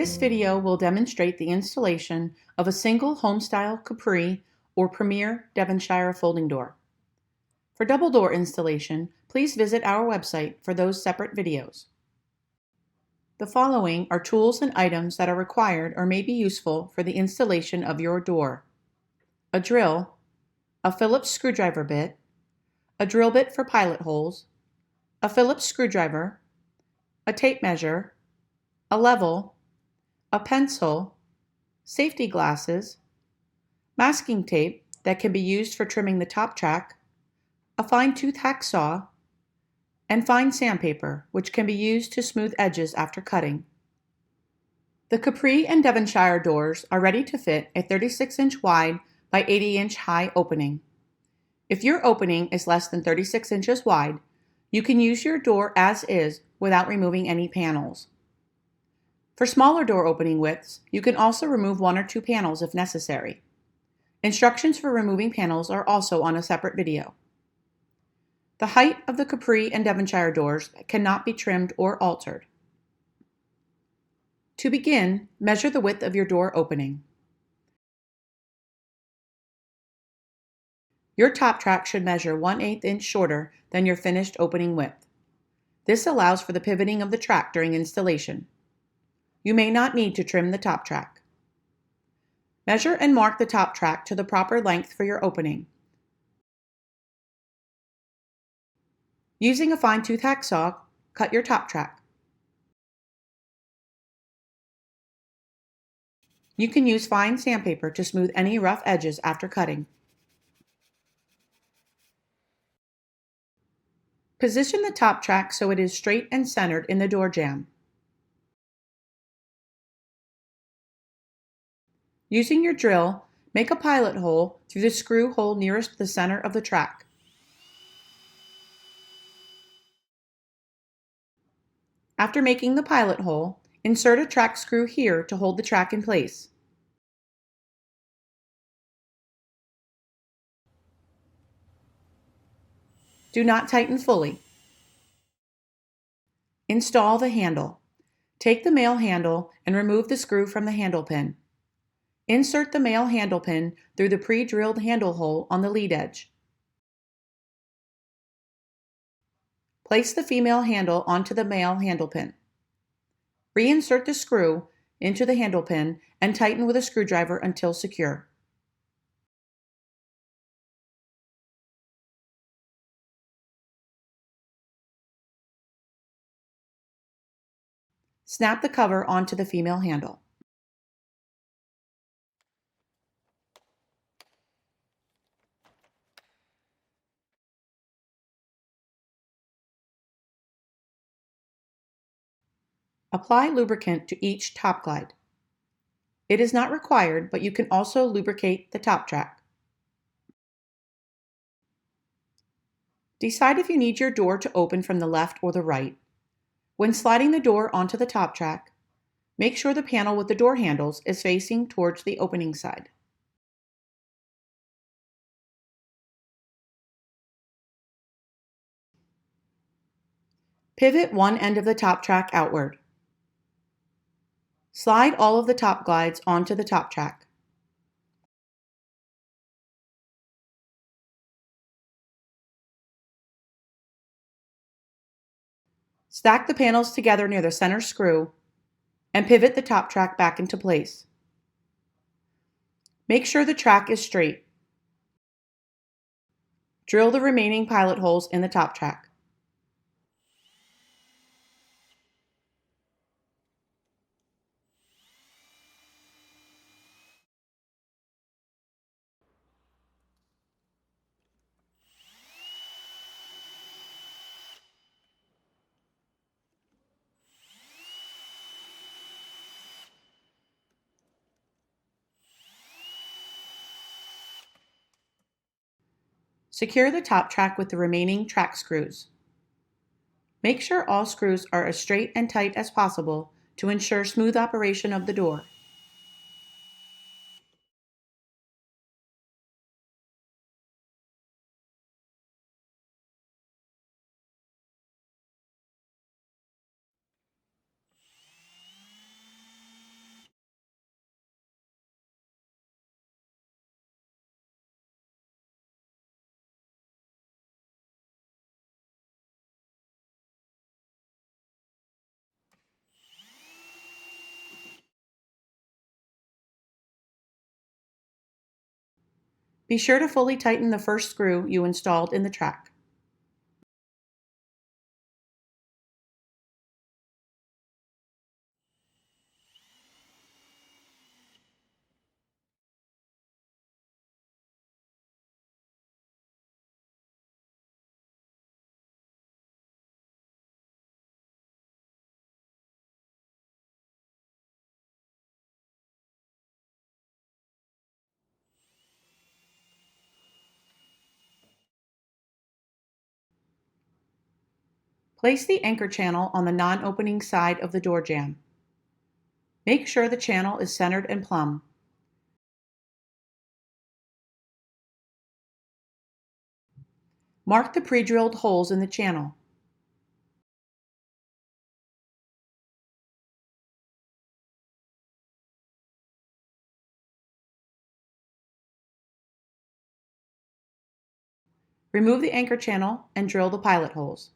This video will demonstrate the installation of a single Homestyle Capri or Premier Devonshire folding door. For double door installation, please visit our website for those separate videos. The following are tools and items that are required or may be useful for the installation of your door: a drill, a Phillips screwdriver bit, a drill bit for pilot holes, a Phillips screwdriver, a tape measure, a level, a pencil, safety glasses, masking tape that can be used for trimming the top track, a fine-tooth hacksaw, and fine sandpaper, which can be used to smooth edges after cutting. The Capri and Devonshire doors are ready to fit a 36-inch wide by 80-inch high opening. If your opening is less than 36 inches wide, you can use your door as is without removing any panels. For smaller door opening widths, you can also remove one or two panels if necessary. Instructions for removing panels are also on a separate video. The height of the Capri and Devonshire doors cannot be trimmed or altered. To begin, measure the width of your door opening. Your top track should measure 1/8 inch shorter than your finished opening width. This allows for the pivoting of the track during installation. You may not need to trim the top track. Measure and mark the top track to the proper length for your opening. Using a fine-tooth hacksaw, cut your top track. You can use fine sandpaper to smooth any rough edges after cutting. Position the top track so it is straight and centered in the door jamb. Using your drill, make a pilot hole through the screw hole nearest the center of the track. After making the pilot hole, insert a track screw here to hold the track in place. Do not tighten fully. Install the handle. Take the male handle and remove the screw from the handle pin. Insert the male handle pin through the pre-drilled handle hole on the lead edge. Place the female handle onto the male handle pin. Reinsert the screw into the handle pin and tighten with a screwdriver until secure. Snap the cover onto the female handle. Apply lubricant to each top glide. It is not required, but you can also lubricate the top track. Decide if you need your door to open from the left or the right. When sliding the door onto the top track, make sure the panel with the door handles is facing towards the opening side. Pivot one end of the top track outward. Slide all of the top glides onto the top track. Stack the panels together near the center screw and pivot the top track back into place. Make sure the track is straight. Drill the remaining pilot holes in the top track. Secure the top track with the remaining track screws. Make sure all screws are as straight and tight as possible to ensure smooth operation of the door. Be sure to fully tighten the first screw you installed in the track. Place the anchor channel on the non-opening side of the door jamb. Make sure the channel is centered and plumb. Mark the pre-drilled holes in the channel. Remove the anchor channel and drill the pilot holes.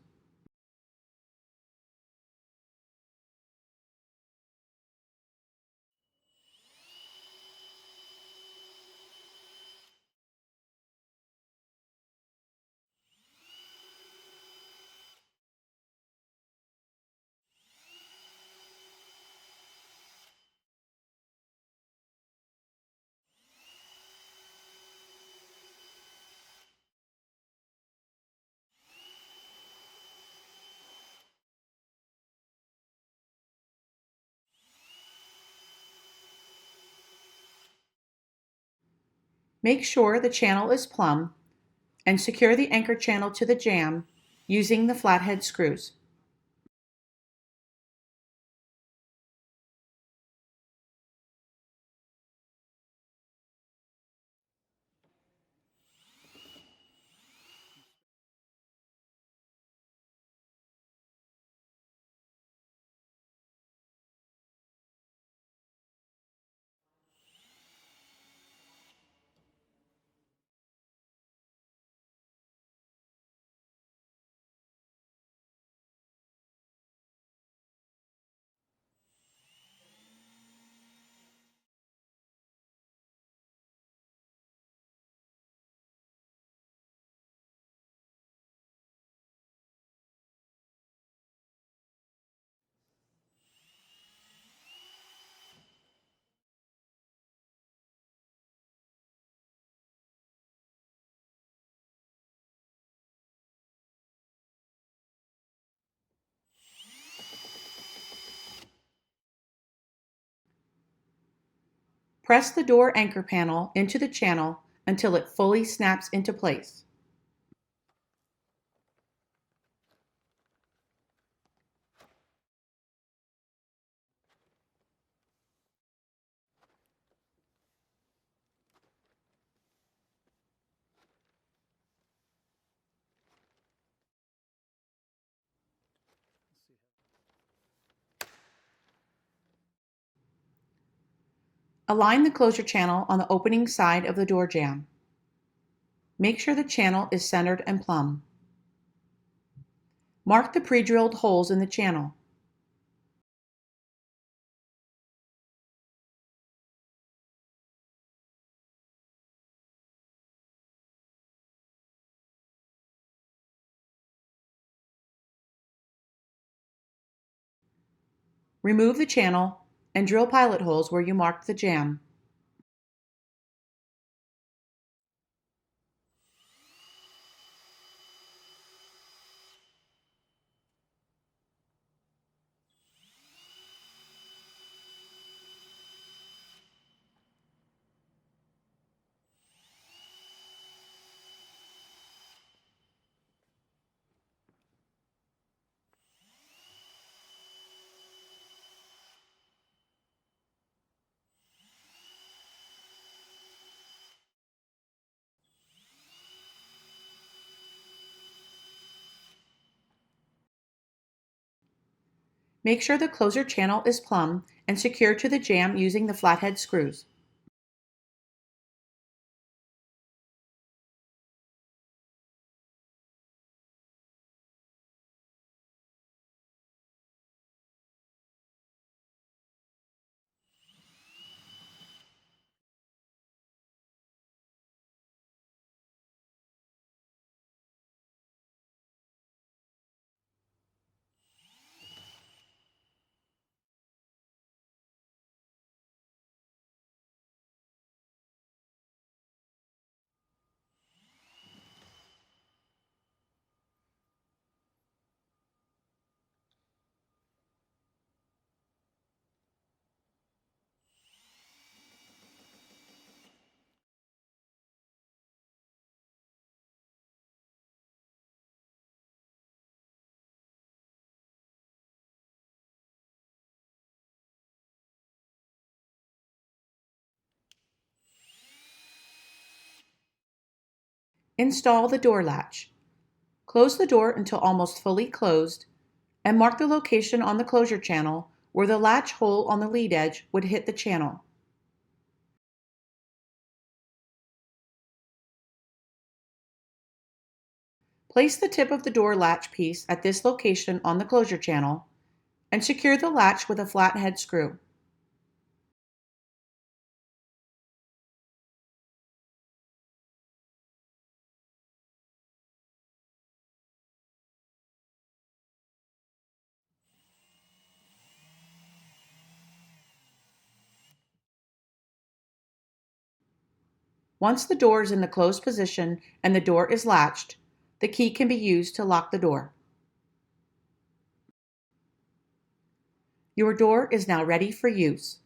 Make sure the channel is plumb and secure the anchor channel to the jamb using the flathead screws. Press the door anchor panel into the channel until it fully snaps into place. Align the closure channel on the opening side of the door jamb. Make sure the channel is centered and plumb. Mark the pre-drilled holes in the channel. Remove the channel and drill pilot holes where you marked the jamb. Make sure the closure channel is plumb and secure to the jamb using the flathead screws. Install the door latch. Close the door until almost fully closed and mark the location on the closure channel where the latch hole on the lead edge would hit the channel. Place the tip of the door latch piece at this location on the closure channel and secure the latch with a flathead screw. Once the door is in the closed position and the door is latched, the key can be used to lock the door. Your door is now ready for use.